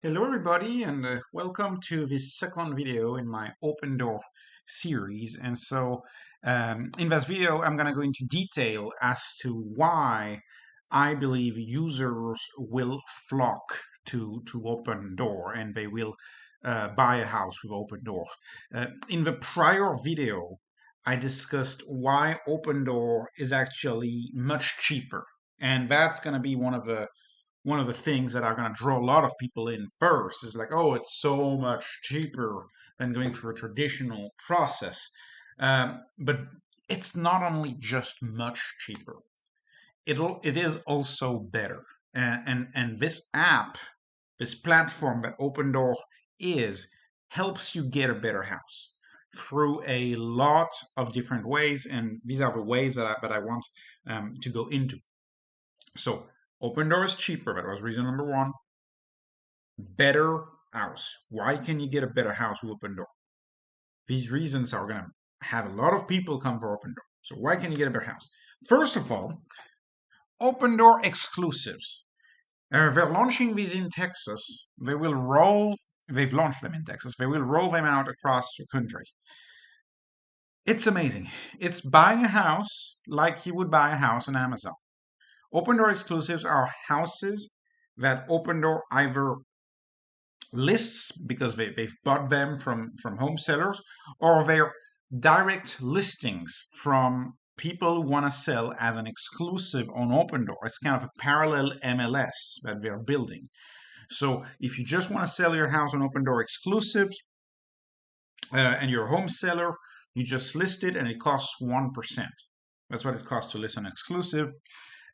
Hello everybody and welcome to this second video in my Opendoor series. In this video I'm going to go into detail as to why I believe users will flock to Opendoor and they will buy a house with Opendoor. In the prior video I discussed why Opendoor is actually much cheaper, and that's going to be one of the things that are going to draw a lot of people in first is like, oh, it's so much cheaper than going through a traditional process. But it's not only just much cheaper, it is also better. And this app, this platform that Opendoor is, helps you get a better house through a lot of different ways. And these are the ways that I want to go into. So Opendoor is cheaper. That was reason number one. Better house. Why can you get a better house with Opendoor? These reasons are going to have a lot of people come for Opendoor. So why can you get a better house? First of all, Opendoor exclusives. They're launching these in Texas. They've launched them in Texas. They will roll them out across the country. It's amazing. It's buying a house like you would buy a house on Amazon. Opendoor exclusives are houses that Opendoor either lists because they've bought them from home sellers, or they're direct listings from people who want to sell as an exclusive on Opendoor. It's kind of a parallel MLS that they're building. So if you just want to sell your house on Opendoor exclusives and you're a home seller, you just list it and it costs 1%. That's what it costs to list an exclusive.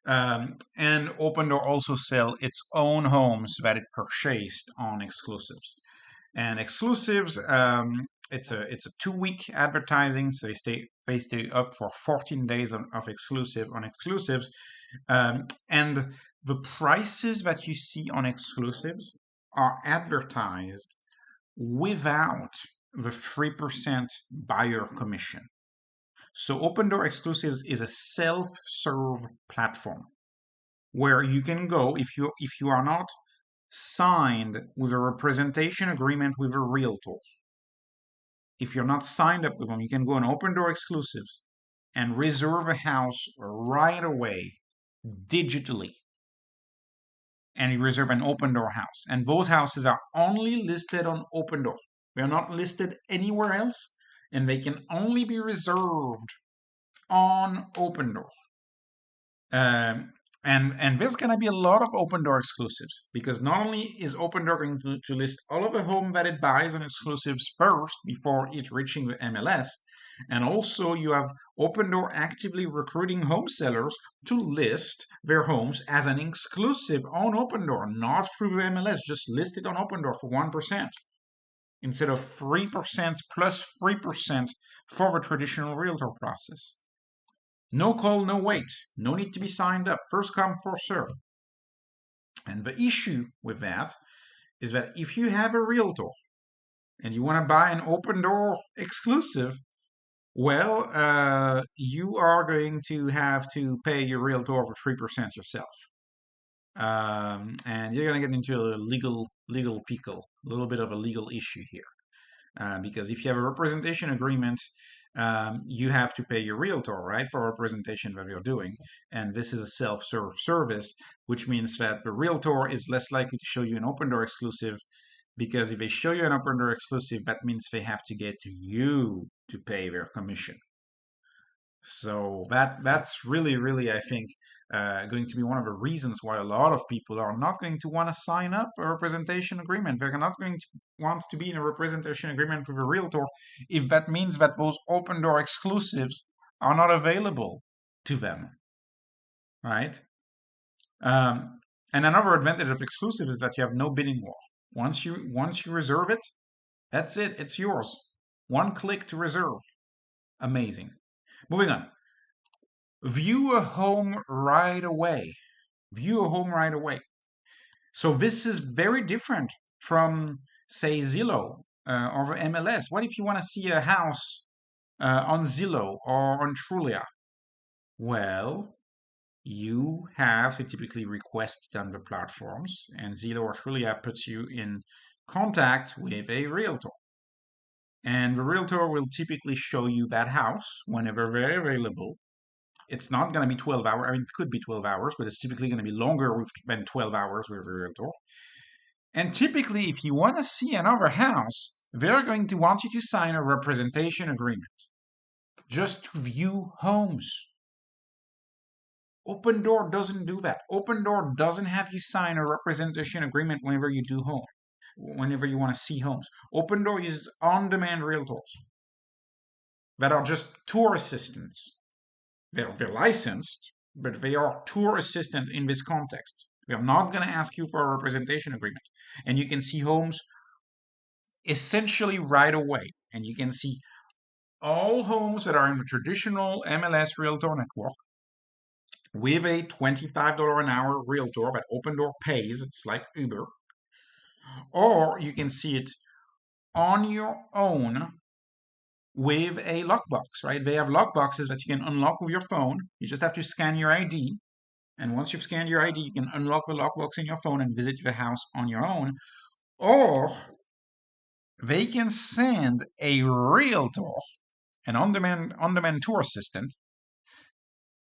And Opendoor also sell its own homes that it purchased on exclusives. And exclusives, it's a 2-week advertising, so they stay up for 14 days of exclusive on exclusives. And the prices that you see on exclusives are advertised without the 3% buyer commission. So Opendoor Exclusives is a self-serve platform where you can go if you are not signed with a representation agreement with a realtor. If you're not signed up with them, you can go on Opendoor Exclusives and reserve a house right away digitally. And you reserve an Opendoor house. And those houses are only listed on Opendoor. They're not listed anywhere else, and they can only be reserved on Opendoor. And there's going to be a lot of Opendoor exclusives, because not only is Opendoor going to list all of the home that it buys on exclusives first before it reaching the MLS, and also you have Opendoor actively recruiting home sellers to list their homes as an exclusive on Opendoor, not through the MLS, just list it on Opendoor for 1% instead of 3% plus 3% for the traditional realtor process. No call, no wait. No need to be signed up. First come, first serve. And the issue with that is that if you have a realtor and you want to buy an Opendoor exclusive, well, you are going to have to pay your realtor over 3% yourself. And you're going to get into a legal pickle, a little bit of a legal issue here. Because if you have a representation agreement, you have to pay your realtor, right, for representation that you're doing. And this is a self-serve service, which means that the realtor is less likely to show you an Opendoor exclusive, because if they show you an Opendoor exclusive, that means they have to get you to pay their commission. So that's really, I think, going to be one of the reasons why a lot of people are not going to want to sign up a representation agreement. They're not going to want to be in a representation agreement with a realtor if that means that those Opendoor exclusives are not available to them, right? And another advantage of exclusive is that you have no bidding war. Once you reserve it, that's it. It's yours. One click to reserve. Amazing. Moving on. View a home right away. View a home right away. So this is very different from, say, Zillow or MLS. What if you want to see a house on Zillow or on Trulia? Well, you have to typically request it on the platforms, and Zillow or Trulia puts you in contact with a realtor. And the realtor will typically show you that house whenever they're available. It's not going to be 12 hours. I mean, it could be 12 hours, but it's typically going to be longer than 12 hours with a realtor. And typically, if you want to see another house, they're going to want you to sign a representation agreement just to view homes. Opendoor doesn't do that. Opendoor doesn't have you sign a representation agreement whenever you do home, whenever you want to see homes. Opendoor uses on-demand realtors that are just tour assistants. They're licensed, but they are tour assistant in this context. We are not going to ask you for a representation agreement. And you can see homes essentially right away. And you can see all homes that are in the traditional MLS Realtor network with a $25 an hour realtor that Opendoor pays. It's like Uber. Or you can see it on your own with a lockbox, right? They have lockboxes that you can unlock with your phone. You just have to scan your ID. And once you've scanned your ID, you can unlock the lockbox in your phone and visit the house on your own. Or they can send a realtor, an on-demand tour assistant,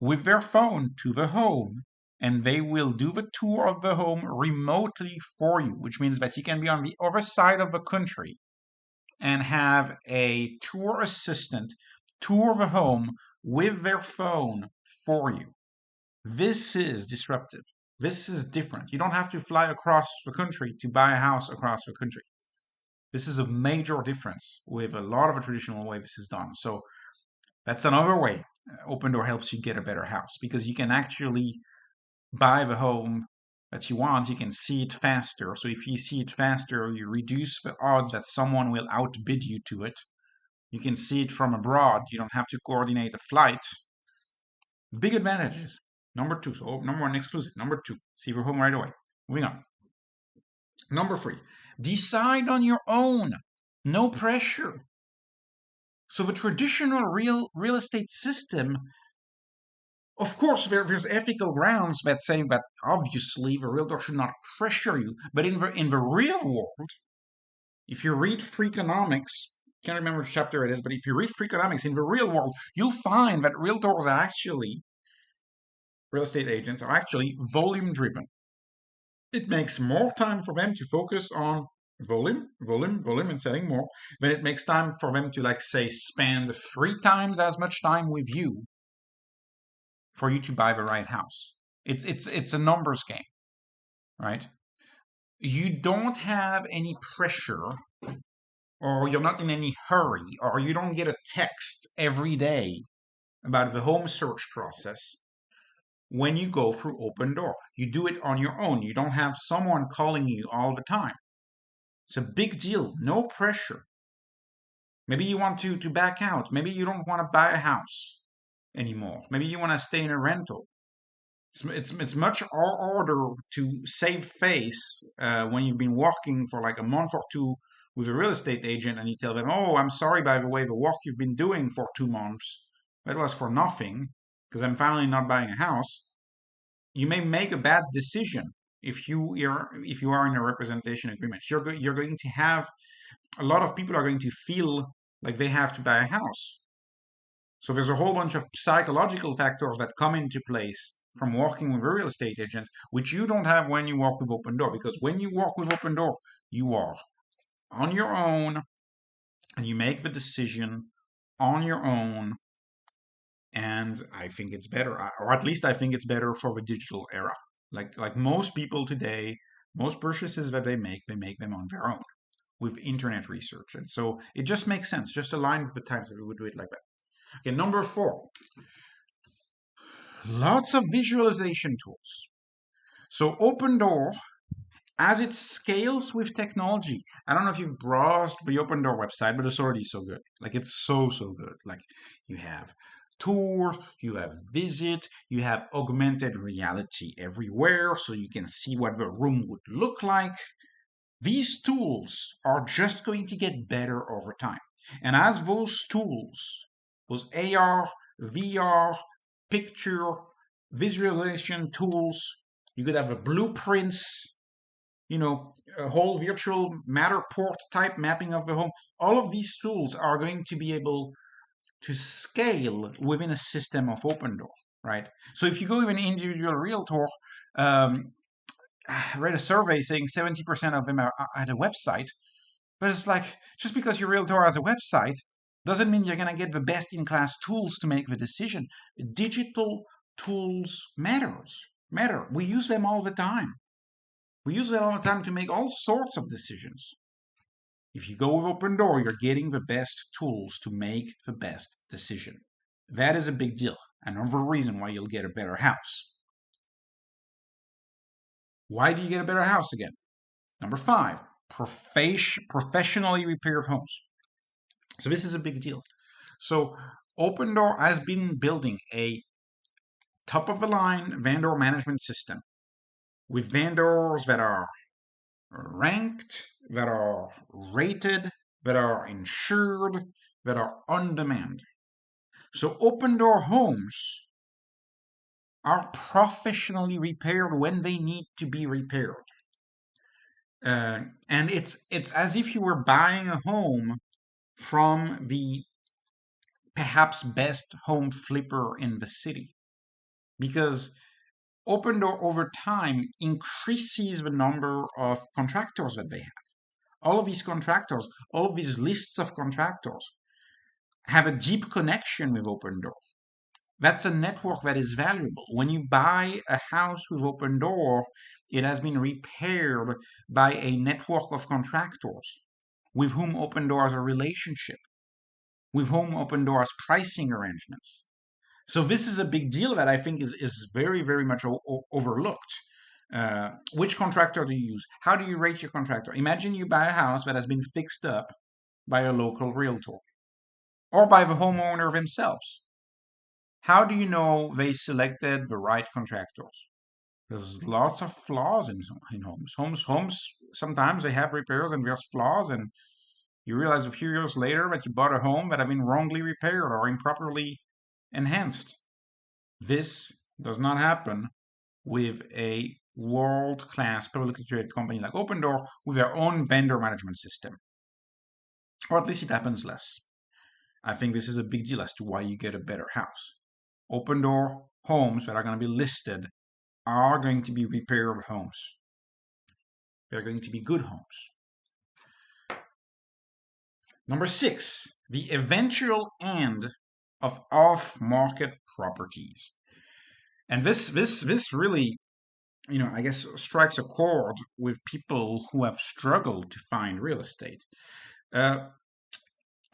with their phone to the home, and they will do the tour of the home remotely for you, which means that you can be on the other side of the country and have a tour assistant tour the home with their phone for you. This is disruptive. This is different. You don't have to fly across the country to buy a house across the country. This is a major difference with a lot of the traditional way this is done. So that's another way Opendoor helps you get a better house, because you can actually buy the home that you want. You can see it faster. So if you see it faster, you reduce the odds that someone will outbid you to it. You can see it from abroad. You don't have to coordinate a flight. Big advantages. Number two. So number one, exclusive. Number two, see the home right away. Moving on. Number three, decide on your own. No pressure. So the traditional real estate system, of course, there's ethical grounds that say that obviously the realtor should not pressure you. But in the real world, if you read Freakonomics, can't remember which chapter it is, but if you read Freakonomics, in the real world, you'll find that realtors are actually, real estate agents are actually volume driven. It makes more time for them to focus on volume, and selling more. Then it makes time for them to, like, say, spend 3 times as much time with you for you to buy the right house. It's a numbers game, right? You don't have any pressure, or you're not in any hurry, or you don't get a text every day about the home search process when you go through Opendoor. You do it on your own. You don't have someone calling you all the time. It's a big deal. No pressure. Maybe you want to back out. Maybe you don't want to buy a house anymore. Maybe you want to stay in a rental. It's much harder to save face when you've been walking for like a month or two with a real estate agent and you tell them, oh, I'm sorry, by the way, the walk you've been doing for 2 months, that was for nothing because I'm finally not buying a house. You may make a bad decision if you are in a representation agreement. You're going to have a lot of people are going to feel like they have to buy a house. So there's a whole bunch of psychological factors that come into place from working with a real estate agent, which you don't have when you work with Opendoor. Because when you work with Opendoor, you are on your own and you make the decision on your own. And I think it's better, or at least I think it's better for the digital era. Like most people today, most purchases that they make them on their own with internet research. And so it just makes sense, just aligned with the times that we would do it like that. Okay, number 4, lots of visualization tools. So Opendoor, as it scales with technology, I don't know if you've browsed the Opendoor website, but it's already so good. Like, it's so good. Like, you have tours, you have visit, you have augmented reality everywhere, so you can see what the room would look like. These tools are just going to get better over time. And as those tools, those AR, VR, picture, visualization tools. You could have a blueprints, a whole virtual Matterport type mapping of the home. All of these tools are going to be able to scale within a system of Opendoor, right? So if you go with an individual realtor, um, I read a survey saying 70% of them are at a website, but it's like, just because your realtor has a website doesn't mean you're going to get the best in class tools to make the decision. Digital tools matter. We use them all the time. We use them all the time to make all sorts of decisions. If you go with Opendoor, you're getting the best tools to make the best decision. That is a big deal. Another reason why you'll get a better house. Why do you get a better house again? Number 5, professionally repaired homes. So this is a big deal. So Opendoor has been building a top of the line vendor management system with vendors that are ranked, that are rated, that are insured, that are on demand. So Opendoor homes are professionally repaired when they need to be repaired. And it's as if you were buying a home from the perhaps best home flipper in the city, because Opendoor over time increases the number of contractors that they have. All of these contractors, all of these lists of contractors have a deep connection with Opendoor. That's a network that is valuable. When you buy a house with Opendoor, it has been repaired by a network of contractors with whom Opendoor has a relationship, with whom Opendoor has pricing arrangements. So this is a big deal that I think is very, very much overlooked. Which contractor do you use? How do you rate your contractor? Imagine you buy a house that has been fixed up by a local realtor or by the homeowner themselves. How do you know they selected the right contractors? There's lots of flaws in homes. Homes, sometimes they have repairs and there's flaws, and you realize a few years later that you bought a home that had been wrongly repaired or improperly enhanced. This does not happen with a world-class publicly traded company like Opendoor with their own vendor management system. Or at least it happens less. I think this is a big deal as to why you get a better house. Opendoor homes that are going to be listed are going to be repaired homes. They're going to be good homes. Number 6, the eventual end of off-market properties. And this really, I guess strikes a chord with people who have struggled to find real estate. Uh,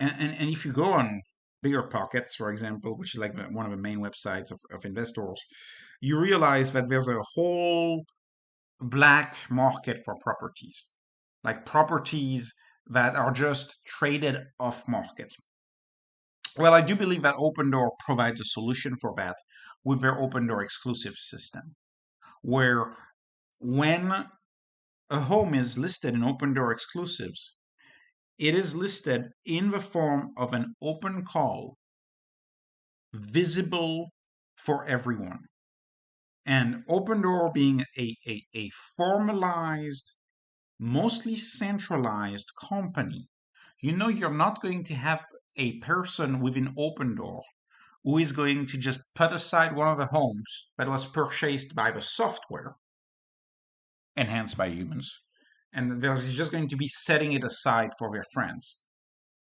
and if you go on Bigger Pockets, for example, which is like one of the main websites of investors, you realize that there's a whole black market for properties, like properties that are just traded off market. Well, I do believe that Opendoor provides a solution for that with their Opendoor exclusive system, where when a home is listed in Opendoor exclusives, it is listed in the form of an open call, visible for everyone. And Opendoor being a formalized, mostly centralized company, you're not going to have a person within Opendoor who is going to just put aside one of the homes that was purchased by the software, enhanced by humans, and they're just going to be setting it aside for their friends.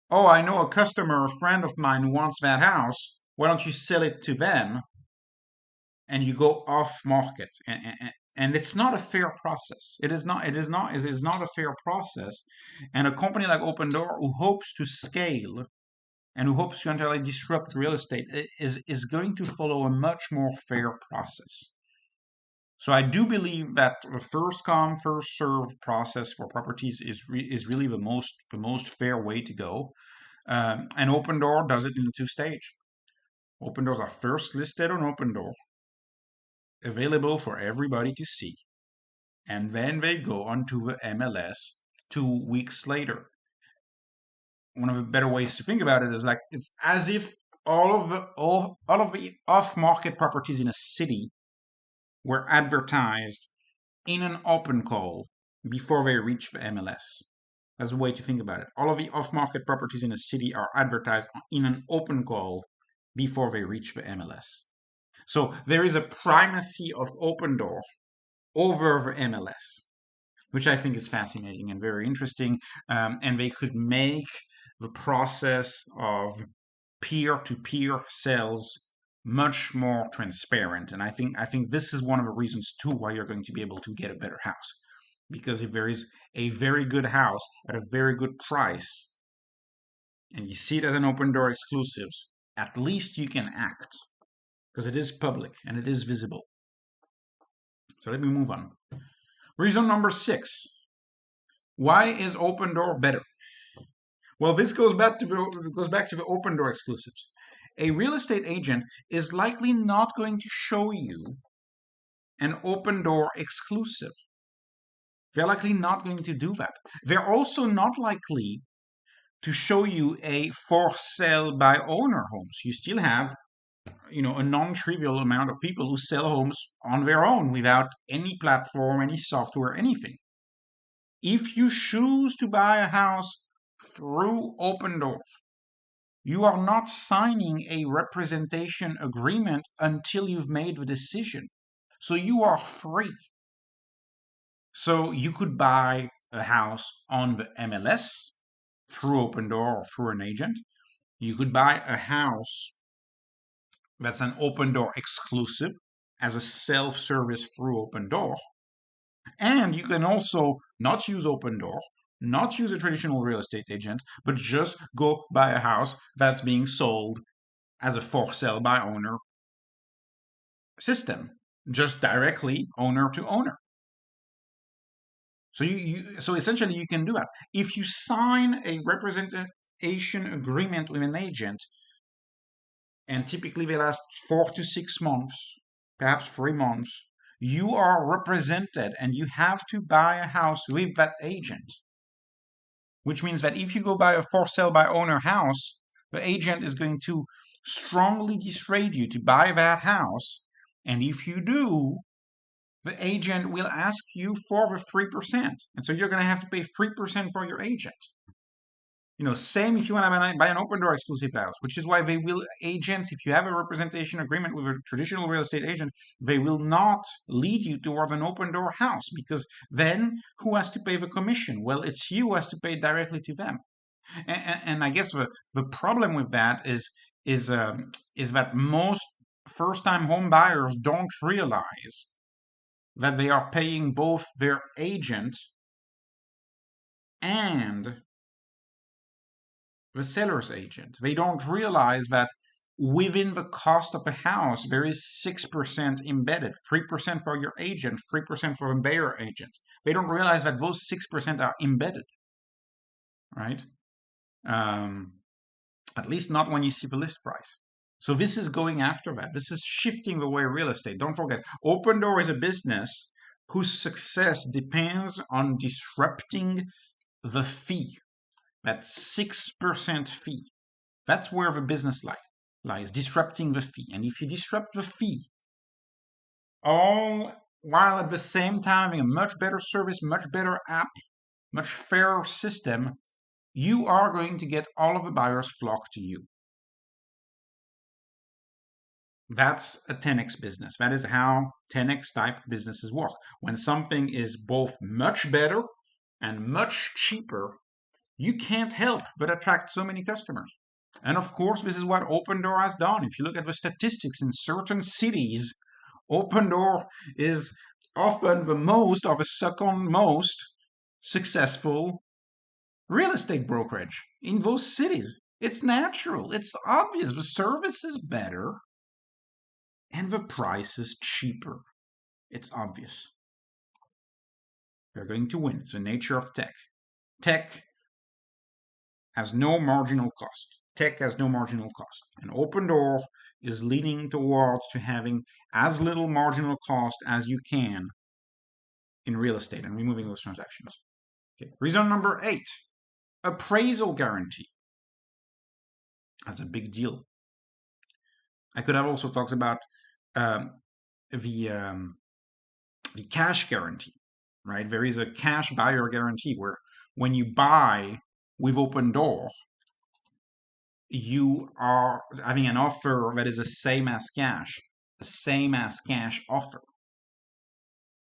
Oh, I know a friend of mine who wants that house. Why don't you sell it to them? And you go off market, and it's not a fair process. It is not a fair process. And a company like Opendoor, who hopes to scale and who hopes to entirely disrupt real estate, is going to follow a much more fair process. So I do believe that the first come, first serve process for properties is really the most fair way to go. And Opendoor does it in 2 stage. Opendoors are first listed on Opendoor, available for everybody to see, and then they go onto the MLS 2 weeks later. One of the better ways to think about it is like it's as if all of the off-market properties in a city were advertised in an open call before they reach the MLS. That's the way to think about it. All of the off-market properties in a city are advertised in an open call before they reach the MLS. So there is a primacy of Opendoor over the MLS, which I think is fascinating and very interesting. And they could make the process of peer-to-peer sales much more transparent. And I think this is one of the reasons too why you're going to be able to get a better house. Because if there is a very good house at a very good price, and you see it as an Opendoor exclusive, at least you can act because it is public and it is visible. So let me move on. Reason number 6. Why is Opendoor better? Well, this goes back to the Opendoor exclusives. A real estate agent is likely not going to show you an Opendoor exclusive. They're likely not going to do that. They're also not likely to show you a for sale by owner homes. You still have, a non-trivial amount of people who sell homes on their own without any platform, any software, anything. If you choose to buy a house through Opendoor, you are not signing a representation agreement until you've made the decision. So you are free. So you could buy a house on the MLS through Opendoor or through an agent. You could buy a house that's an Opendoor exclusive as a self-service through Opendoor. And you can also not use Opendoor, not use a traditional real estate agent, but just go buy a house that's being sold as a for sale by owner system, just directly owner to owner. So essentially you can do that. If you sign a representation agreement with an agent, and typically they last 4 to 6 months, perhaps 3 months, you are represented and you have to buy a house with that agent. Which means that if you go buy a for sale by owner house, the agent is going to strongly dissuade you to buy that house. And if you do, the agent will ask you for the 3%. And so you're going to have to pay 3% for your agent. Same if you want to buy an Opendoor exclusive house, which is why agents, if you have a representation agreement with a traditional real estate agent, they will not lead you towards an Opendoor house, because then who has to pay the commission? Well, it's you who has to pay directly to them. And I guess the problem with that is that most first-time home buyers don't realize that they are paying both their agent and the seller's agent. They don't realize that within the cost of a house, there is 6% embedded, 3% for your agent, 3% for the buyer agent. They don't realize that those 6% are embedded, right? At least not when you see the list price. So this is going after that. This is shifting the way real estate. Don't forget, Opendoor is a business whose success depends on disrupting the fee. That 6% fee. That's where the business lies, disrupting the fee. And if you disrupt the fee, all while at the same time having a much better service, much better app, much fairer system, you are going to get all of the buyers flock to you. That's a 10x business. That is how 10x type businesses work. When something is both much better and much cheaper, you can't help but attract so many customers. And of course, this is what Opendoor has done. If you look at the statistics in certain cities, Opendoor is often the most or the second most successful real estate brokerage in those cities. It's natural. It's obvious. The service is better and the price is cheaper. It's obvious. They're going to win. It's the nature of tech. Tech has no marginal cost. Tech has no marginal cost. And Opendoor is leaning towards to having as little marginal cost as you can in real estate and removing those transactions. Okay. Reason number 8, appraisal guarantee. That's a big deal. I could have also talked about um, the the cash guarantee, right? There is a cash buyer guarantee where when you buy with Opendoor, you are having an offer that is the same as cash offer.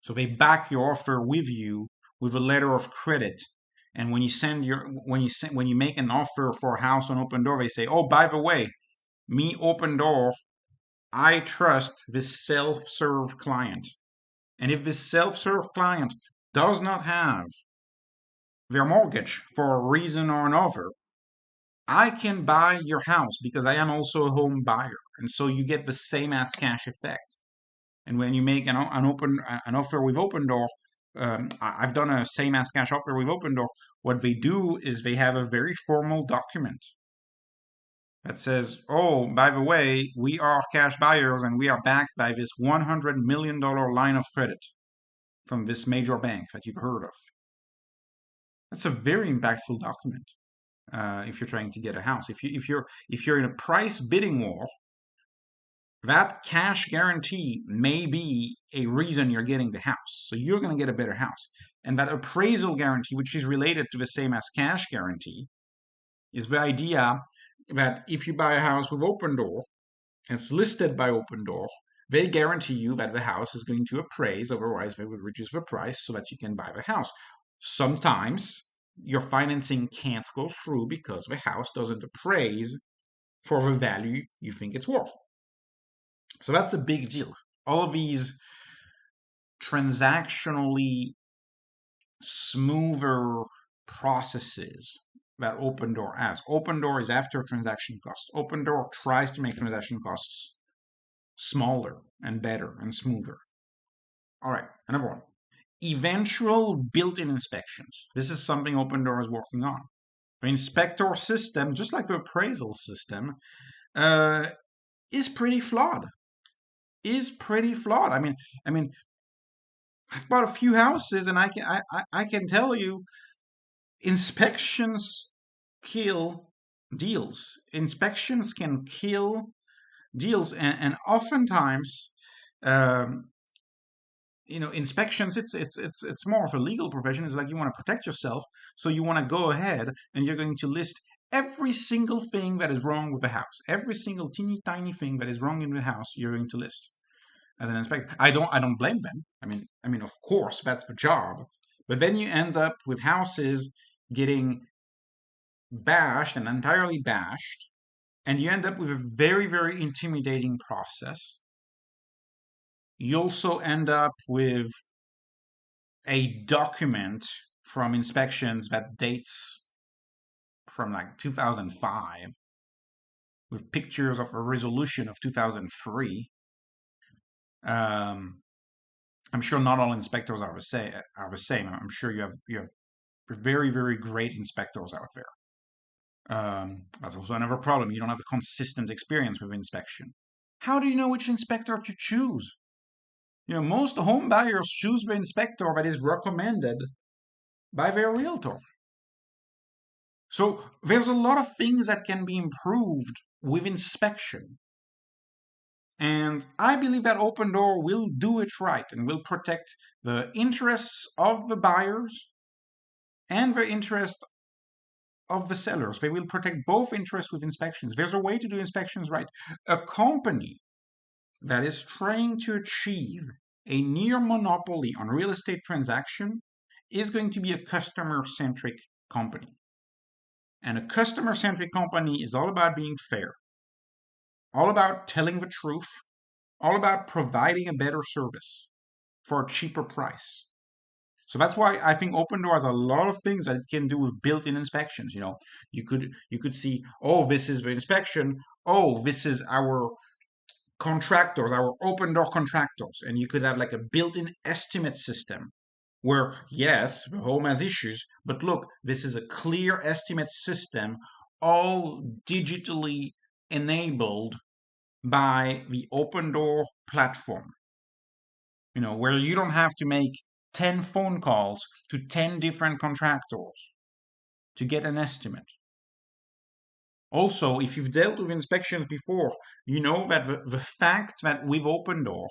So they back your offer with you with a letter of credit. And when you make an offer for a house on Opendoor, they say, "Oh, by the way, me Opendoor, I trust this self-serve client. And if this self-serve client does not have their mortgage for a reason or another, I can buy your house because I am also a home buyer." And so you get the same as cash effect. And when you make an offer with Opendoor, I've done a same as cash offer with Opendoor. What they do is they have a very formal document that says, "Oh, by the way, we are cash buyers and we are backed by this $100 million line of credit from this major bank that you've heard of." That's a very impactful document if you're trying to get a house. If you're in a price bidding war, that cash guarantee may be a reason you're getting the house. So you're going to get a better house. And that appraisal guarantee, which is related to the same as cash guarantee, is the idea that if you buy a house with Opendoor, it's listed by Opendoor, they guarantee you that the house is going to appraise, otherwise they will reduce the price so that you can buy the house. Sometimes your financing can't go through because the house doesn't appraise for the value you think it's worth. So that's a big deal. All of these transactionally smoother processes that Opendoor has. Opendoor is after transaction costs. Opendoor tries to make transaction costs smaller and better and smoother. All right, another one. Eventual built-in inspections. This is something Opendoor is working on. The inspector system, just like the appraisal system, uh, is pretty flawed. I mean, I've bought a few houses, and I can tell you, inspections kill deals. Inspections can kill deals, and oftentimes, um, inspections. It's more of a legal profession. It's like you want to protect yourself, so you want to go ahead and you're going to list every single thing that is wrong with the house, every single teeny tiny thing that is wrong in the house. You're going to list as an inspector. I don't blame them. I mean, of course, that's the job. But then you end up with houses getting bashed and entirely bashed, and you end up with a very, very intimidating process. You also end up with a document from inspections that dates from like 2005 with pictures of a resolution of 2003. I'm sure not all inspectors are the same. I'm sure you have very, very great inspectors out there. That's also another problem. You don't have a consistent experience with inspection. How do you know which inspector to choose? Most home buyers choose the inspector that is recommended by their realtor. So there's a lot of things that can be improved with inspection. And I believe that Opendoor will do it right and will protect the interests of the buyers and the interest of the sellers. They will protect both interests with inspections. There's a way to do inspections right. A company that is trying to achieve a near monopoly on real estate transaction is going to be a customer-centric company. And a customer-centric company is all about being fair, all about telling the truth, all about providing a better service for a cheaper price. So that's why I think Opendoor has a lot of things that it can do with built-in inspections. You could see, oh, this is the inspection. Oh, this is our contractors, our Opendoor contractors, and you could have like a built-in estimate system where, yes, the home has issues, but look, this is a clear estimate system, all digitally enabled by the Opendoor platform. Where you don't have to make 10 phone calls to 10 different contractors to get an estimate. Also, if you've dealt with inspections before, you know that the fact that with Opendoor,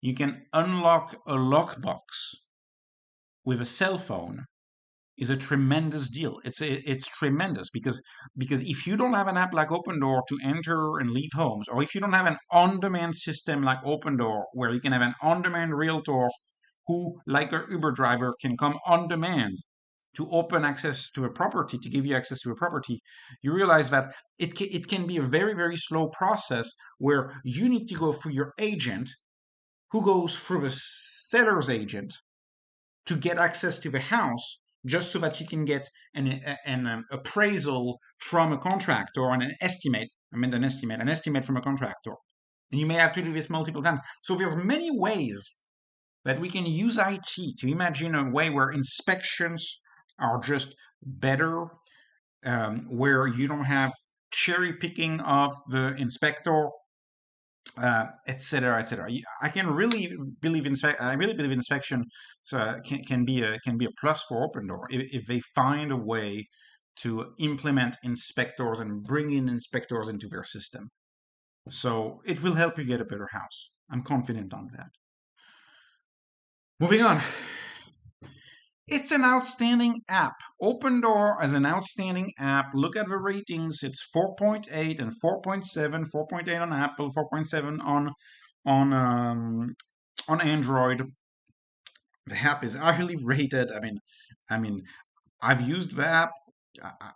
you can unlock a lockbox with a cell phone is a tremendous deal. It's tremendous because if you don't have an app like Opendoor to enter and leave homes, or if you don't have an on-demand system like Opendoor where you can have an on-demand realtor who, like a Uber driver, can come on demand to open access to a property, to give you access to a property, you realize that it can be a very, very slow process where you need to go through your agent, who goes through the seller's agent to get access to the house, just so that you can get an appraisal from a contractor or an estimate. I mean, an estimate from a contractor. And you may have to do this multiple times. So there's many ways that we can use IT to imagine a way where inspections are just better, where you don't have cherry picking of the inspector, etc., etc. I can really believe I really believe inspection can be a plus for Opendoor if they find a way to implement inspectors and bring in inspectors into their system. So it will help you get a better house. I'm confident on that. Moving on. It's an outstanding app. Opendoor is an outstanding app. Look at the ratings. It's 4.8 and 4.7. 4.8 on Apple, 4.7 on Android. The app is highly rated. I mean, I've used the app.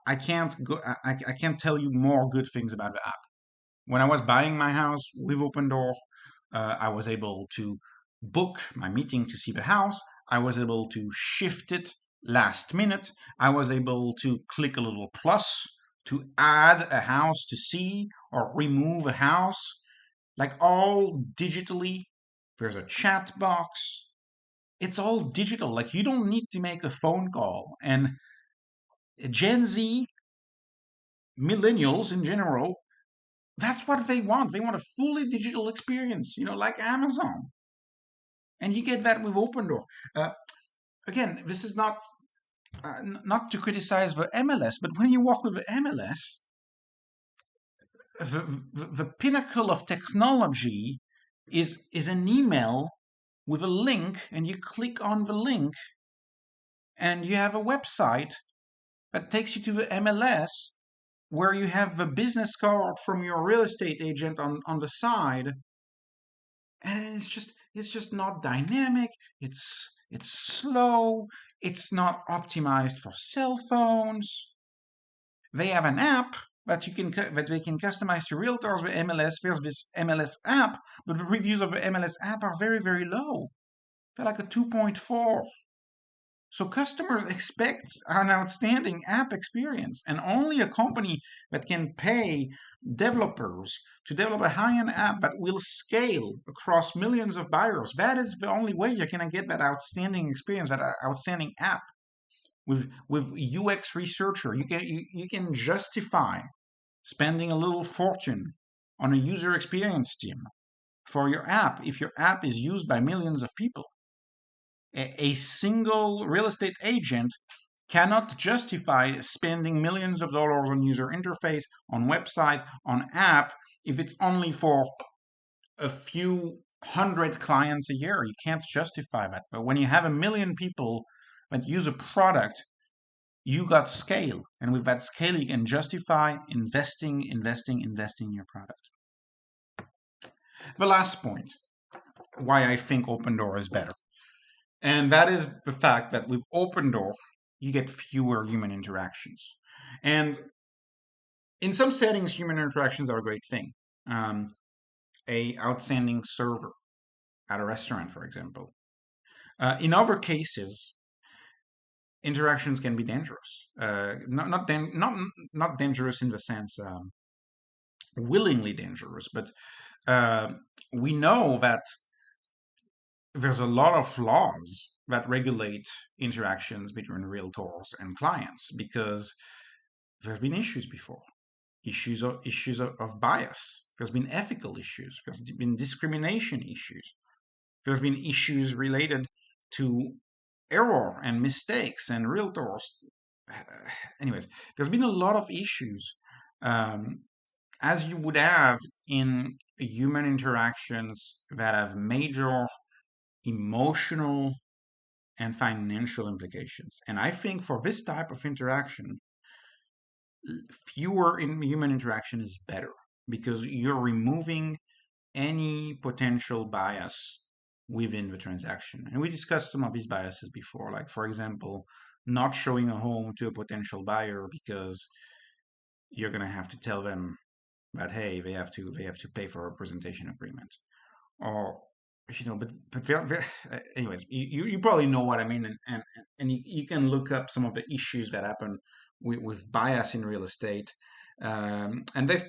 I can't go. I can't tell you more good things about the app. When I was buying my house with Opendoor, I was able to book my meeting to see the house. I was able to shift it last minute. I was able to click a little plus to add a house to see or remove a house, like all digitally. There's a chat box. It's all digital. Like you don't need to make a phone call. And Gen Z, millennials in general, that's what they want. They want a fully digital experience, like Amazon. And you get that with Opendoor. Again, this is not to criticize the MLS, but when you work with the MLS, the pinnacle of technology is an email with a link, and you click on the link, and you have a website that takes you to the MLS where you have the business card from your real estate agent on the side, and it's just not dynamic. It's slow. It's not optimized for cell phones. They have an app that they can customize to realtors with MLS. There's this MLS app, but the reviews of the MLS app are very, very low. They're like a 2.4. So customers expect an outstanding app experience, and only a company that can pay developers to develop a high-end app that will scale across millions of buyers, that is the only way you're going to get that outstanding experience, that outstanding app. With UX researcher, you can justify spending a little fortune on a user experience team for your app if your app is used by millions of people. A single real estate agent cannot justify spending millions of dollars on user interface, on website, on app, if it's only for a few hundred clients a year. You can't justify that. But when you have 1 million people that use a product, you got scale. And with that scale, you can justify investing in your product. The last point, why I think Opendoor is better. And that is the fact that with Opendoor, you get fewer human interactions. And in some settings, human interactions are a great thing. A outstanding server at a restaurant, for example. In other cases, interactions can be dangerous. Not dangerous in the sense willingly dangerous, but we know that there's a lot of laws that regulate interactions between realtors and clients because there's been issues before, issues of bias. There's been ethical issues. There's been discrimination issues. There's been issues related to error and mistakes and realtors. Anyways, there's been a lot of issues um, as you would have in human interactions that have major emotional and financial implications. And I think for this type of interaction, fewer in human interaction is better because you're removing any potential bias within the transaction. And we discussed some of these biases before, like for example, not showing a home to a potential buyer because you're going to have to tell them that hey, they have to pay for a presentation agreement, or but anyways, you probably know what I mean, and you can look up some of the issues that happen with bias in real estate, and they've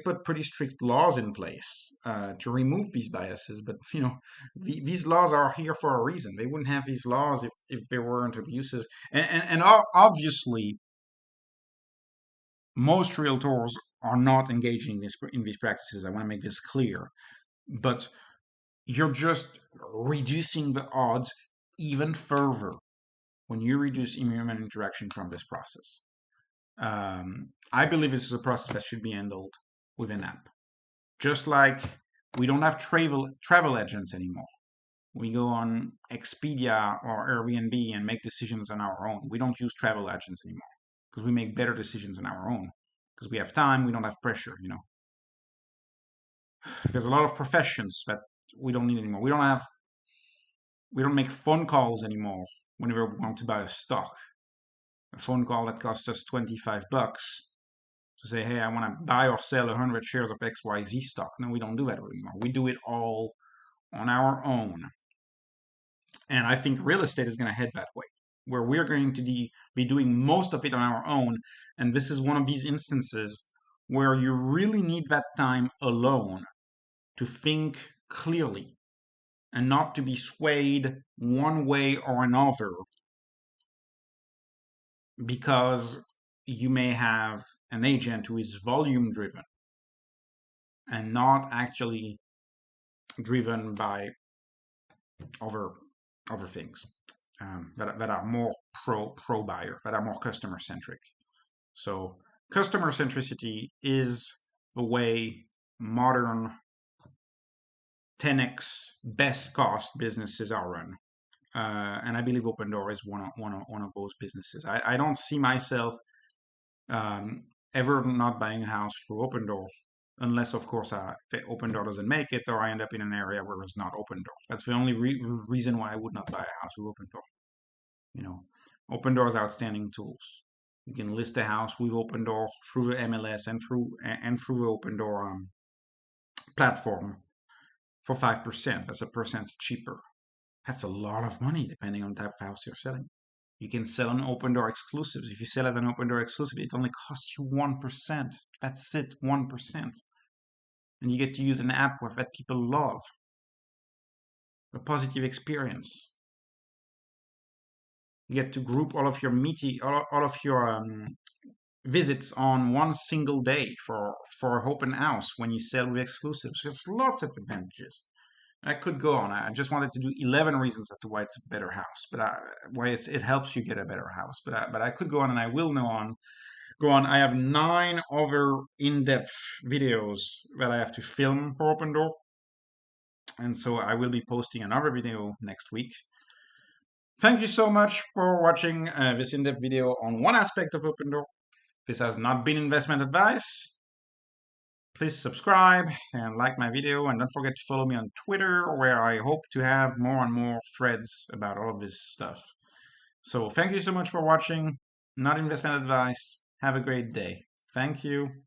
put pretty strict laws in place to remove these biases. But these laws are here for a reason. They wouldn't have these laws if there weren't abuses, and obviously most realtors are not engaging in these practices. I want to make this clear, but you're just reducing the odds even further when you reduce human interaction from this process. I believe this is a process that should be handled with an app. Just like we don't have travel agents anymore. We go on Expedia or Airbnb and make decisions on our own. We don't use travel agents anymore because we make better decisions on our own because we have time. We don't have pressure. There's a lot of professions that we don't need anymore. We don't make phone calls anymore whenever we want to buy a stock. A phone call that costs us $25 to say, hey, I want to buy or sell 100 shares of XYZ stock. No, we don't do that anymore. We do it all on our own. And I think real estate is going to head that way, where we're going to be doing most of it on our own. And this is one of these instances where you really need that time alone to think clearly and not to be swayed one way or another because you may have an agent who is volume driven and not actually driven by other things that are more pro buyer, that are more customer centric. So customer centricity is the way modern 10x best cost businesses are run. And I believe Opendoor is one of those businesses. I don't see myself um, ever not buying a house through Opendoor, unless of course if Opendoor doesn't make it, or I end up in an area where there's not Opendoor. That's the only reason why I would not buy a house with Opendoor. You know, Opendoor has outstanding tools. You can list a house with Opendoor through the MLS and through the Opendoor platform for 5%. That's a percent cheaper. That's a lot of money depending on the type of house you're selling. You can sell an Opendoor exclusives. If you sell as an Opendoor exclusive, it only costs you 1%. That's it, 1%. And you get to use an app that people love. A positive experience. You get to group all of your visits on one single day for open house when you sell with exclusives. There's lots of advantages. I could go on. I just wanted to do 11 reasons as to why it's a better house, why it helps you get a better house. But I could go on, and I will go on. I have 9 other in-depth videos that I have to film for Opendoor, and so I will be posting another video next week. Thank you so much for watching this in-depth video on one aspect of Opendoor. This has not been investment advice. Please subscribe and like my video, and don't forget to follow me on Twitter, where I hope to have more and more threads about all of this stuff. So thank you so much for watching. Not investment advice. Have a great day. Thank you.